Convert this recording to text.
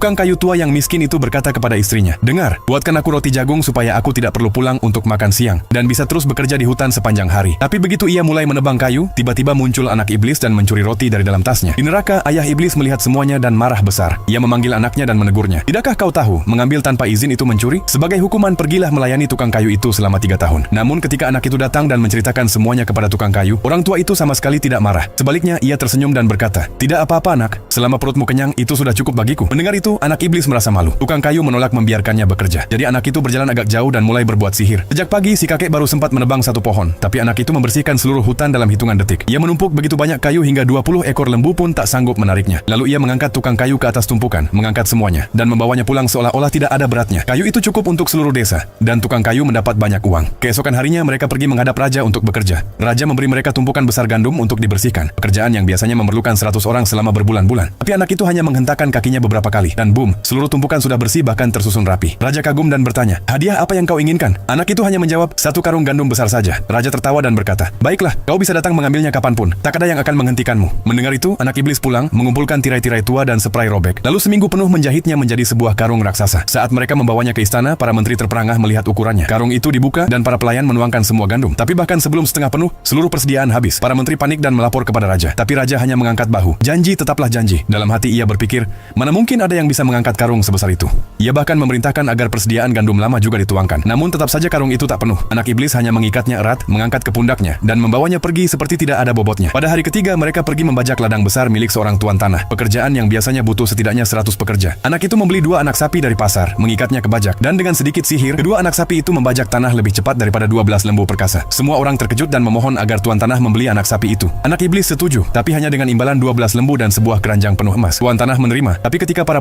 Tukang kayu tua yang miskin itu berkata kepada istrinya, "Dengar, buatkan aku roti jagung supaya aku tidak perlu pulang untuk makan siang dan bisa terus bekerja di hutan sepanjang hari." Tapi begitu ia mulai menebang kayu, tiba-tiba muncul anak iblis dan mencuri roti dari dalam tasnya. Di neraka, ayah iblis melihat semuanya dan marah besar. Ia memanggil anaknya dan menegurnya. "Tidakkah kau tahu, mengambil tanpa izin itu mencuri? Sebagai hukuman pergilah melayani tukang kayu itu selama 3 tahun." Namun ketika anak itu datang dan menceritakan semuanya kepada tukang kayu, orang tua itu sama sekali tidak marah. Sebaliknya, ia tersenyum dan berkata, "Tidak apa-apa anak, selama perutmu kenyang itu sudah cukup bagiku." Mendengar itu, anak iblis merasa malu. Tukang kayu menolak membiarkannya bekerja. Jadi anak itu berjalan agak jauh dan mulai berbuat sihir. Sejak pagi, si kakek baru sempat menebang satu pohon, tapi anak itu membersihkan seluruh hutan dalam hitungan detik. Ia menumpuk begitu banyak kayu hingga 20 ekor lembu pun tak sanggup menariknya. Lalu ia mengangkat tukang kayu ke atas tumpukan, mengangkat semuanya, dan membawanya pulang seolah-olah tidak ada beratnya. Kayu itu cukup untuk seluruh desa, dan tukang kayu mendapat banyak uang. Keesokan harinya mereka pergi menghadap raja untuk bekerja. Raja memberi mereka tumpukan besar gandum untuk dibersihkan, pekerjaan yang biasanya memerlukan 100 orang selama berbulan-bulan. Tapi anak itu hanya menghentakkan kakinya beberapa kali, dan boom, seluruh tumpukan sudah bersih bahkan tersusun rapi. Raja kagum dan bertanya, "Hadiah apa yang kau inginkan?" Anak itu hanya menjawab, "1 karung gandum besar saja." Raja tertawa dan berkata, "Baiklah, kau bisa datang mengambilnya kapanpun. Tak ada yang akan menghentikanmu." Mendengar itu, anak iblis pulang, mengumpulkan tirai-tirai tua dan spray robek. Lalu seminggu penuh menjahitnya menjadi sebuah karung raksasa. Saat mereka membawanya ke istana, para menteri terperangah melihat ukurannya. Karung itu dibuka dan para pelayan menuangkan semua gandum. Tapi bahkan sebelum setengah penuh, seluruh persediaan habis. Para menteri panik dan melapor kepada raja. Tapi raja hanya mengangkat bahu. "Janji tetaplah janji." Dalam hati ia berpikir, mana mungkin ada yang bisa mengangkat karung sebesar itu. Ia bahkan memerintahkan agar persediaan gandum lama juga dituangkan. Namun tetap saja karung itu tak penuh. Anak iblis hanya mengikatnya erat, mengangkat ke pundaknya, dan membawanya pergi seperti tidak ada bobotnya. Pada hari ketiga, mereka pergi membajak ladang besar milik seorang tuan tanah. Pekerjaan yang biasanya butuh setidaknya 100 pekerja. Anak itu membeli 2 anak sapi dari pasar, mengikatnya ke bajak, dan dengan sedikit sihir, kedua anak sapi itu membajak tanah lebih cepat daripada 12 lembu perkasa. Semua orang terkejut dan memohon agar tuan tanah membeli anak sapi itu. Anak iblis setuju, tapi hanya dengan imbalan 12 lembu dan sebuah keranjang penuh emas. Tuan tanah menerima, tapi ketika para